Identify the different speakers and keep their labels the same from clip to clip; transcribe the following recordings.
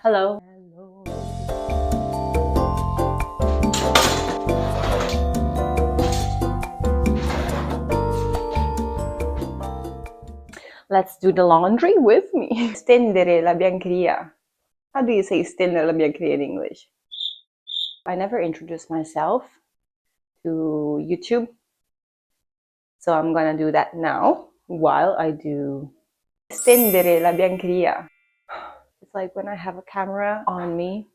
Speaker 1: Hello. Let's do the laundry with me. Stendere la biancheria. How do you say stendere la biancheria in English? I never introduced myself to YouTube, so I'm gonna do that now while I do stendere la biancheria. It's like when I have a camera on me,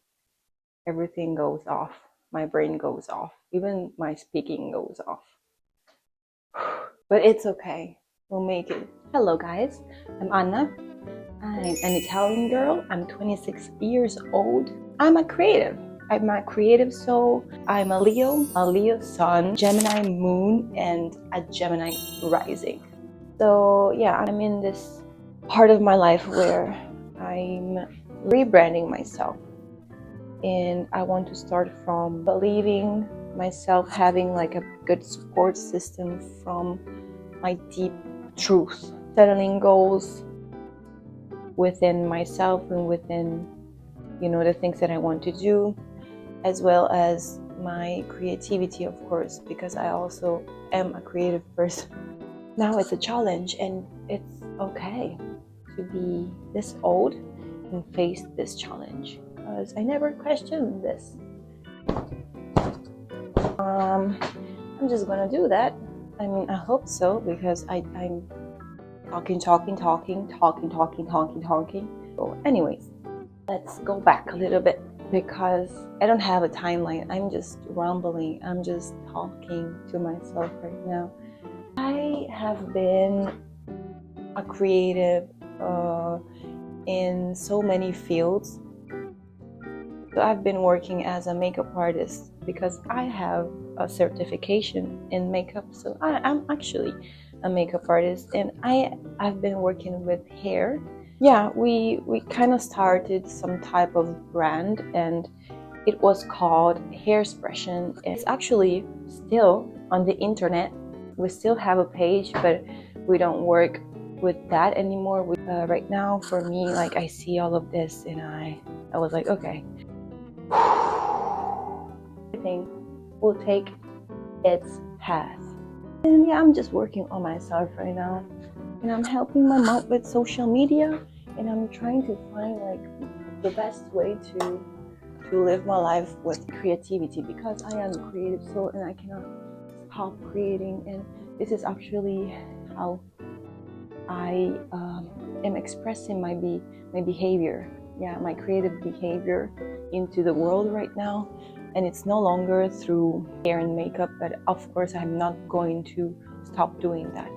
Speaker 1: everything goes off. My brain goes off. Even my speaking goes off. But it's okay. We'll make it. Hello guys, I'm Anna. I'm an Italian girl. I'm 26 years old. I'm a creative soul. I'm a Leo sun, Gemini moon, and a Gemini rising. So yeah, I'm in this part of my life where I'm rebranding myself. And I want to start from believing myself, having like a good support system from my deep truth, settling goals within myself and within, the things that I want to do, as well as my creativity, of course, because I also am a creative person. Now it's a challenge, and it's okay to be this old and face this challenge, because I never questioned this. I'm just gonna do that. I mean, I hope so, because I'm talking. So anyways, let's go back a little bit, because I don't have a timeline. I'm just rambling. I'm just talking to myself right now. I have been a creative in so many fields. So I've been working as a makeup artist because I have a certification in makeup. So I'm actually a makeup artist, and I've been working with hair. Yeah, we kind of started some type of brand, and it was called Hairexpression. It's actually still on the internet. We still have a page, but we don't work with that anymore. Right now, for me, like, I see all of this, and I was like, okay, everything will take its path. And yeah, I'm just working on myself right now, and I'm helping my mom with social media, and I'm trying to find like the best way to live my life with creativity, because I am a creative soul and I cannot stop creating. And this is actually how I am expressing my behavior, my creative behavior into the world right now. And it's no longer through hair and makeup, but of course I'm not going to stop doing that.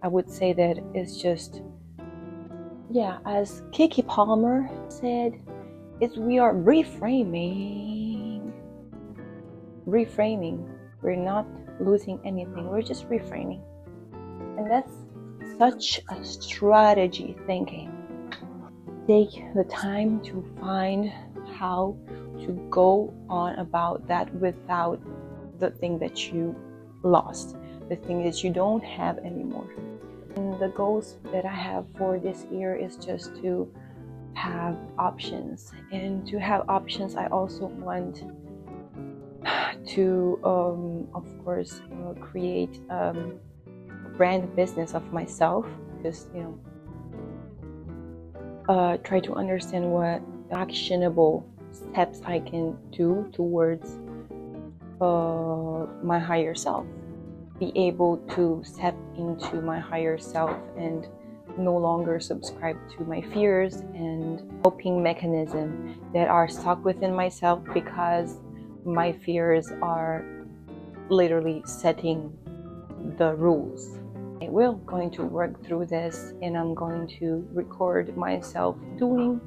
Speaker 1: I would say that it's just, as Kiki Palmer said, we are reframing. We're not losing anything, we're just reframing. And that's such a strategy thinking. Take the time to find how to go on about that without the thing that you lost, the thing that you don't have anymore. And the goals that I have for this year is just to have options. And to have options, I also want to of course create a brand business of myself. Just try to understand what actionable steps I can do towards my higher self. Be able to step into my higher self and no longer subscribe to my fears and coping mechanisms that are stuck within myself, because my fears are literally setting the rules. I will going to work through this, and I'm going to record myself doing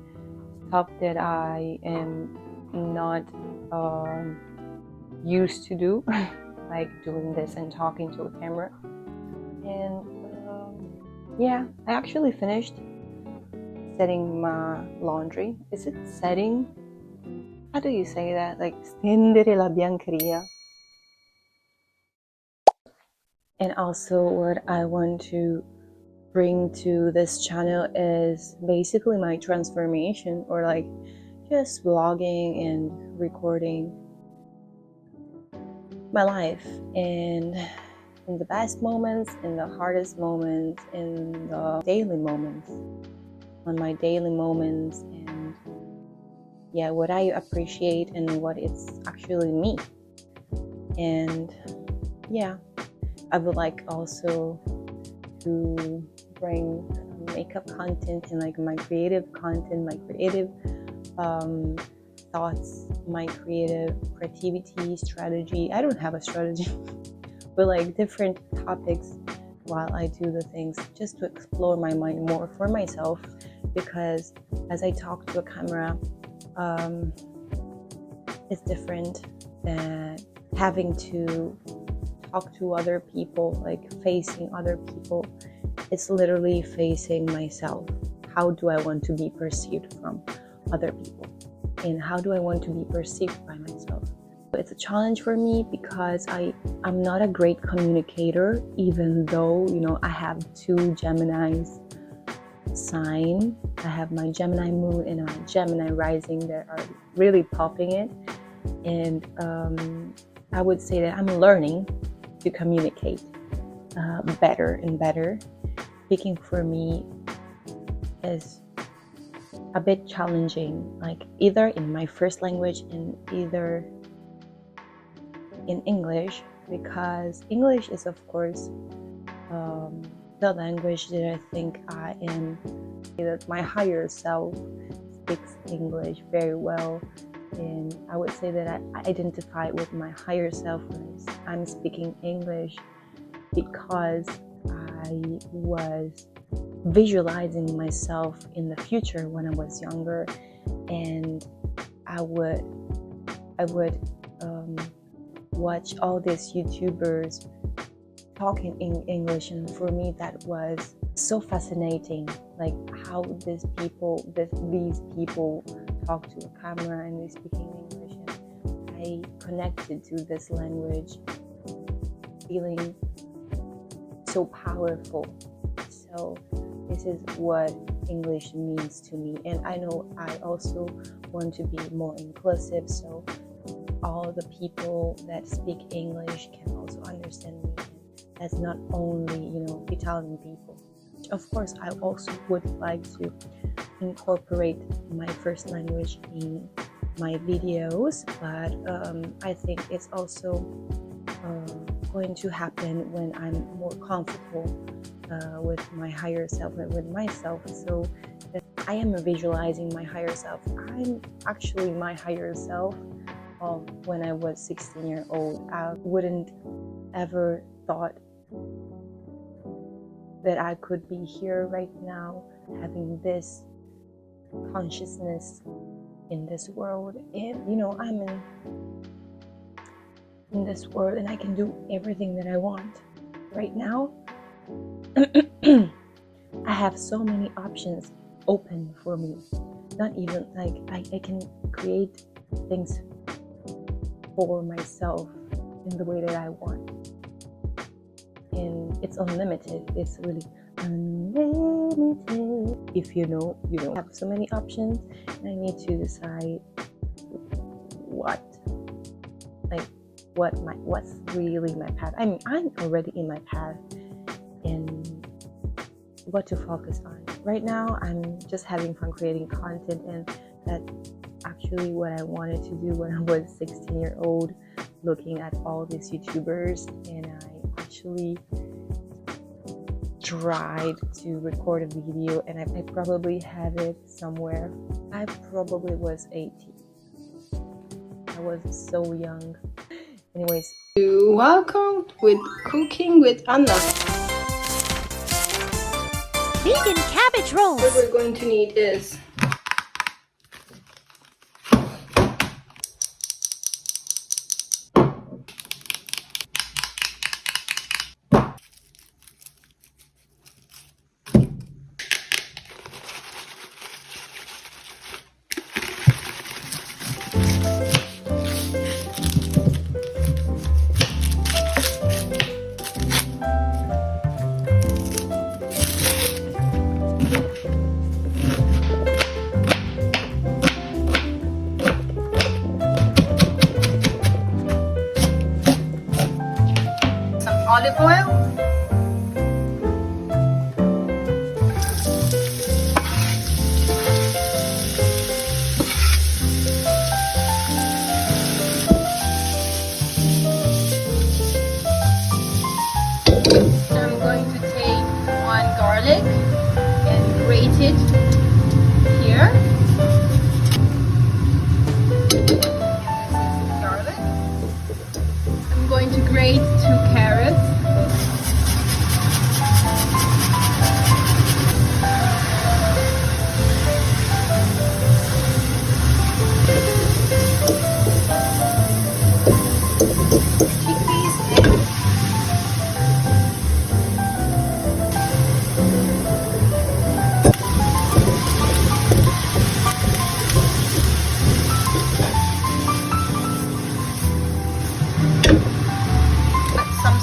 Speaker 1: stuff that I am not used to do, like doing this and talking to a camera. And I actually finished setting my laundry. Is it setting? How do you say that? Like, stendere la biancheria. And also what I want to bring to this channel is basically my transformation, or like just vlogging and recording my life, and in the best moments, in the hardest moments, in the daily moments, on my daily moments, and yeah, what I appreciate and what it's actually me. And yeah, I would like also to bring makeup content and like my creative content, my creative thoughts, my creativity, strategy. I don't have a strategy, but like different topics while I do the things, just to explore my mind more for myself. Because as I talk to a camera, it's different than having to talk to other people, like facing other people. It's literally facing myself. How do I want to be perceived from other people? And how do I want to be perceived by myself? It's a challenge for me because I'm not a great communicator, even though, you know, I have 2 Gemini's sign. I have my Gemini moon and my Gemini rising that are really popping it. And I would say that I'm learning to communicate better and better. Speaking for me is a bit challenging, like either in my first language and either in English, because English is of course the language that I think I am, that my higher self speaks English very well. And I would say that I identify with my higher self when I'm speaking English, because I was visualizing myself in the future when I was younger, and I would watch all these YouTubers talking in English, and for me that was so fascinating, like how these people talk to a camera and they speak in English, and I connected to this language, feeling so powerful. So this is what English means to me, and I know I also want to be more inclusive, so all the people that speak English can also understand me. That's not only, you know, Italian people. Of course, I also would like to incorporate my first language in my videos, but I think it's also going to happen when I'm more comfortable with my higher self and with myself. So I am visualizing my higher self. I'm actually my higher self when I was 16 years old. I wouldn't ever thought that I could be here right now, having this consciousness in this world. And you know, I'm in this world and I can do everything that I want. Right now I have so many options open for me. Not even like I can create things for myself in the way that I want. And it's unlimited. It's really unlimited. If you know, you don't have so many options, and I need to decide what's really my path. I mean, I'm already in my path, and what to focus on. Right now, I'm just having fun creating content, and that's actually what I wanted to do when I was 16 years old, looking at all these YouTubers, and I actually tried to record a video, and I probably have it somewhere. I probably was 18. I was so young. Anyways, welcome with Cooking with Anna.
Speaker 2: Vegan cabbage rolls.
Speaker 1: What we're going to need is here. Garlic. I'm going to grate 2 carrots.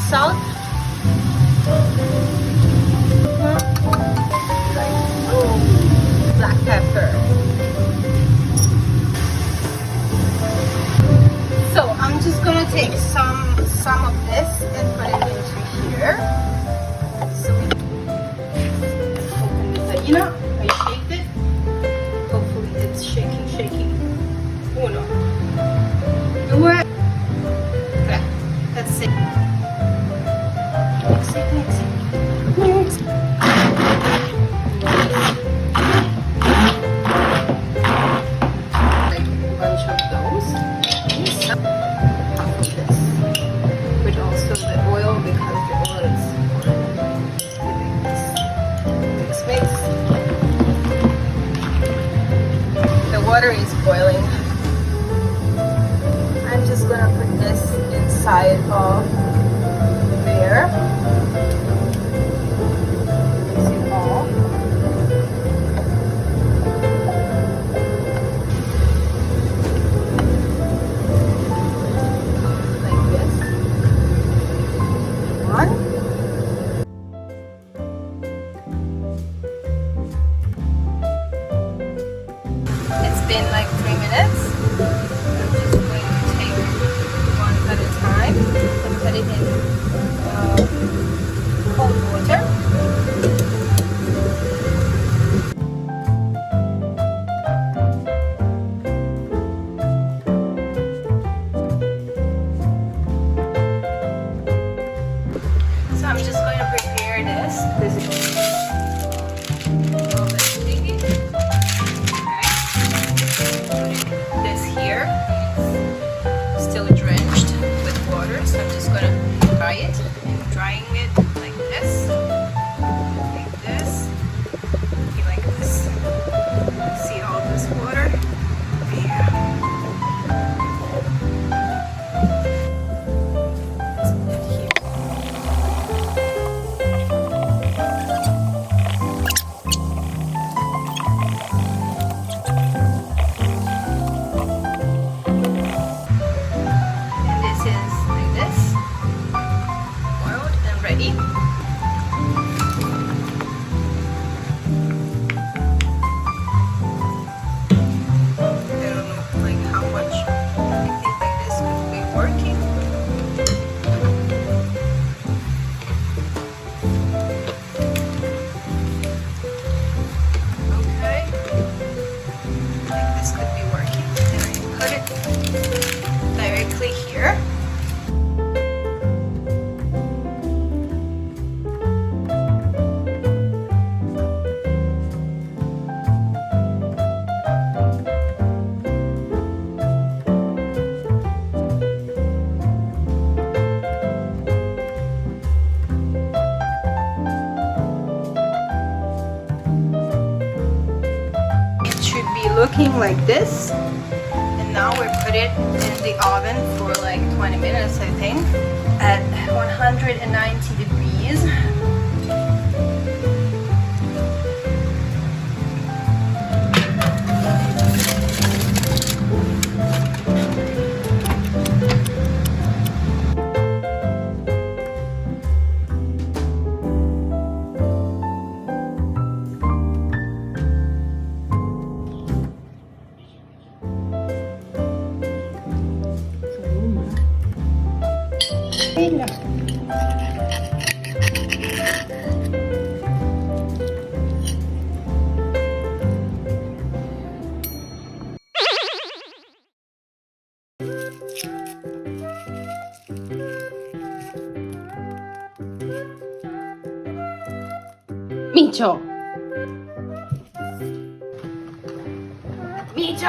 Speaker 1: Salt, black pepper. So I'm just gonna take some of this and put it into here. So we open the thing. I shaked it. Hopefully it's shaking. Oh no. Okay, that's it. Mix. Like a bunch of those. Half of this. With also the oil because the oil is giving this mix. The water is boiling. I'm just gonna put this inside of there. Mix it all. Like this. One. It's been like 3 minutes. I'm just going to take one at a time and put it in cold water. So I'm just going to prepare this. This is all the sticky. Okay. This here is still drenched with water, so I'm just going to dry it. I'm drying it like this, like this. See all this water? Yeah. Let's put it here. And this is like this, boiled and ready. I don't know like how much. I think like this could be working. Okay. I think this could be working. And I put it directly here. It should be looking like this. And now we put it in the oven for like 20 minutes, I think, at 190 degrees. Micho.
Speaker 2: Meet